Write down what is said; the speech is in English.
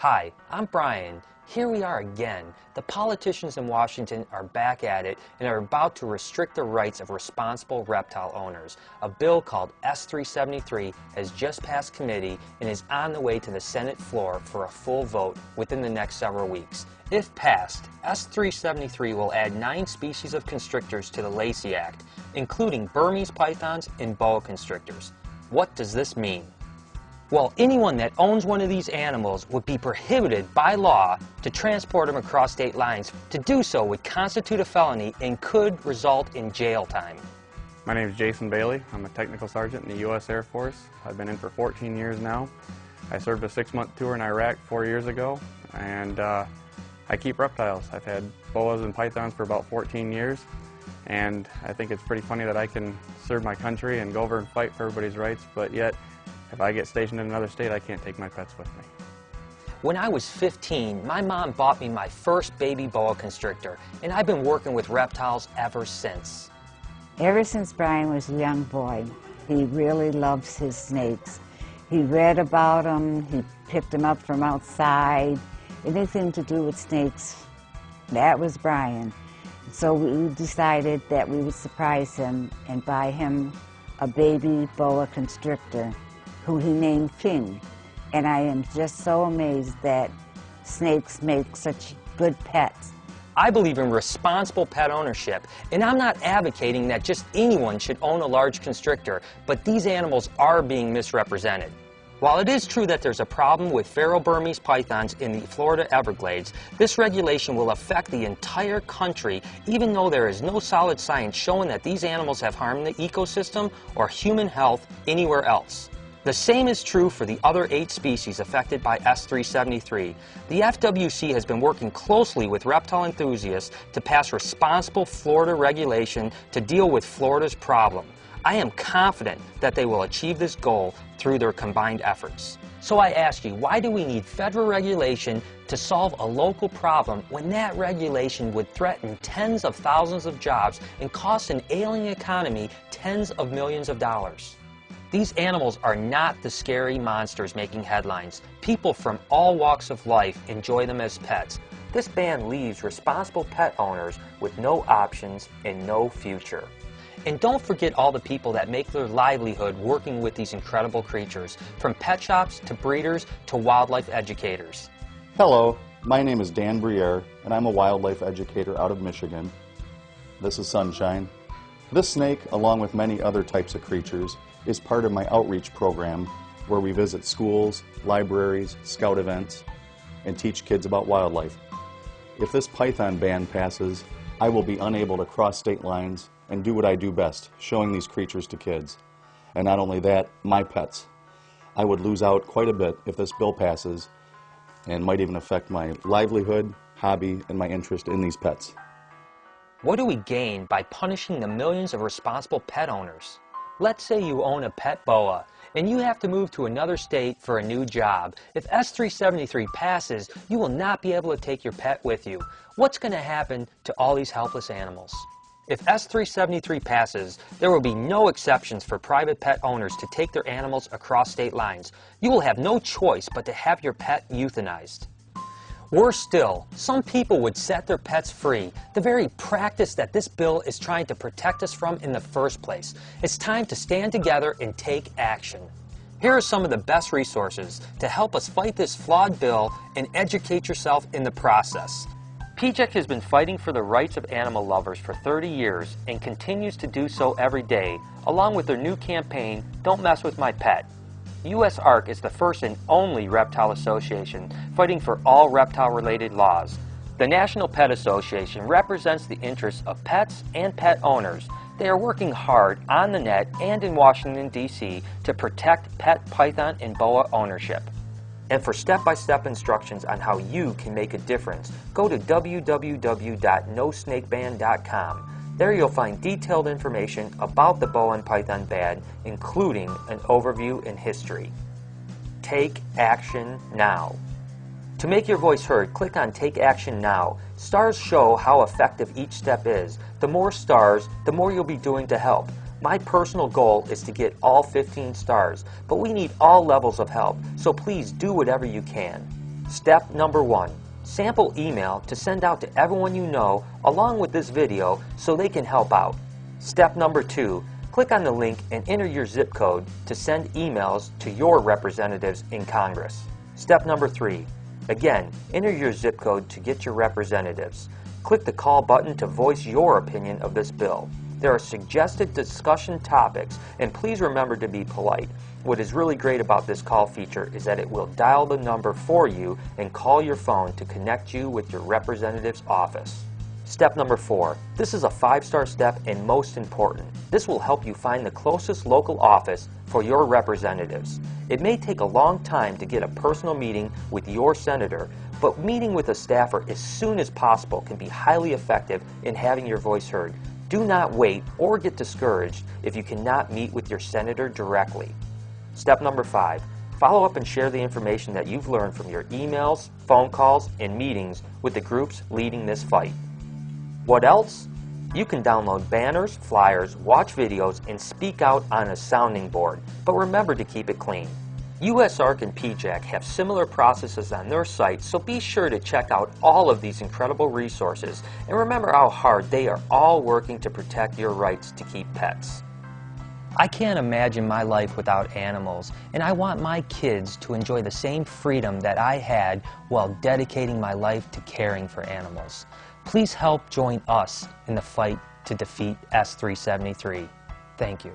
Hi, I'm Brian. Here we are again. The politicians in Washington are back at it and are about to restrict the rights of responsible reptile owners. A bill called S373 has just passed committee and is on the way to the Senate floor for a full vote within the next several weeks. If passed, S373 will add 9 species of constrictors to the Lacey Act, including Burmese pythons and boa constrictors. What does this mean? Well, anyone that owns one of these animals would be prohibited by law to transport them across state lines. To do so would constitute a felony and could result in jail time. My name is Jason Bailey. I'm a technical sergeant in the U.S. Air Force. I've been in for 14 years now. I served a 6-month tour in Iraq 4 years ago, and I keep reptiles. I've had boas and pythons for about 14 years, and I think it's pretty funny that I can serve my country and go over and fight for everybody's rights, but yet if I get stationed in another state, I can't take my pets with me. When I was 15, my mom bought me my first baby boa constrictor, and I've been working with reptiles ever since. Ever since Brian was a young boy, he really loves his snakes. He read about them, he picked them up from outside. Anything to do with snakes, that was Brian. So we decided that we would surprise him and buy him a baby boa constrictor, who he named King. And I am just so amazed that snakes make such good pets. I believe in responsible pet ownership, and I'm not advocating that just anyone should own a large constrictor, but these animals are being misrepresented. While it is true that there's a problem with feral Burmese pythons in the Florida Everglades, this regulation will affect the entire country, even though there is no solid science showing that these animals have harmed the ecosystem or human health anywhere else. The same is true for the other 8 species affected by S373. The FWC has been working closely with reptile enthusiasts to pass responsible Florida regulation to deal with Florida's problem. I am confident that they will achieve this goal through their combined efforts. So I ask you, why do we need federal regulation to solve a local problem when that regulation would threaten tens of thousands of jobs and cost an ailing economy tens of millions of dollars? These animals are not the scary monsters making headlines. People from all walks of life enjoy them as pets. This ban leaves responsible pet owners with no options and no future. And don't forget all the people that make their livelihood working with these incredible creatures, from pet shops to breeders to wildlife educators. Hello, my name is Dan Briere, and I'm a wildlife educator out of Michigan. This is Sunshine. This snake, along with many other types of creatures, is part of my outreach program where we visit schools, libraries, scout events, and teach kids about wildlife. If this python ban passes, I will be unable to cross state lines and do what I do best, showing these creatures to kids. And not only that, my pets. I would lose out quite a bit if this bill passes, and might even affect my livelihood, hobby, and my interest in these pets. What do we gain by punishing the millions of responsible pet owners? Let's say you own a pet boa, and you have to move to another state for a new job. If S373 passes, you will not be able to take your pet with you. What's going to happen to all these helpless animals? If S373 passes, there will be no exceptions for private pet owners to take their animals across state lines. You will have no choice but to have your pet euthanized. Worse still, some people would set their pets free, the very practice that this bill is trying to protect us from in the first place. It's time to stand together and take action. Here are some of the best resources to help us fight this flawed bill and educate yourself in the process. PJEC has been fighting for the rights of animal lovers for 30 years and continues to do so every day, along with their new campaign, Don't Mess With My Pet. U.S. ARC is the first and only reptile association fighting for all reptile-related laws. The National Pet Association represents the interests of pets and pet owners. They are working hard on the net and in Washington, D.C. to protect pet python and boa ownership. And for step-by-step instructions on how you can make a difference, go to www.nosnakeban.com. There you'll find detailed information about the boa and python ban, including an overview and history. Take action now. To make your voice heard, click on Take Action Now. Stars show how effective each step is. The more stars, the more you'll be doing to help. My personal goal is to get all 15 stars, but we need all levels of help, so please do whatever you can. Step number 1. Sample email to send out to everyone you know along with this video so they can help out. Step number 2. Click on the link and enter your zip code to send emails to your representatives in Congress. Step number 3. Again, enter your zip code to get your representatives. Click the call button to voice your opinion of this bill. There are suggested discussion topics, and please remember to be polite. What is really great about this call feature is that it will dial the number for you and call your phone to connect you with your representative's office. Step number 4. This is a 5-star step and most important. This will help you find the closest local office for your representatives. It may take a long time to get a personal meeting with your senator, but meeting with a staffer as soon as possible can be highly effective in having your voice heard. Do not wait or get discouraged if you cannot meet with your senator directly. Step number 5. Follow up and share the information that you've learned from your emails, phone calls, and meetings with the groups leading this fight. What else? You can download banners, flyers, watch videos, and speak out on a sounding board, but remember to keep it clean. USARC and PJAC have similar processes on their site, so be sure to check out all of these incredible resources and remember how hard they are all working to protect your rights to keep pets. I can't imagine my life without animals, and I want my kids to enjoy the same freedom that I had while dedicating my life to caring for animals. Please help join us in the fight to defeat S373. Thank you.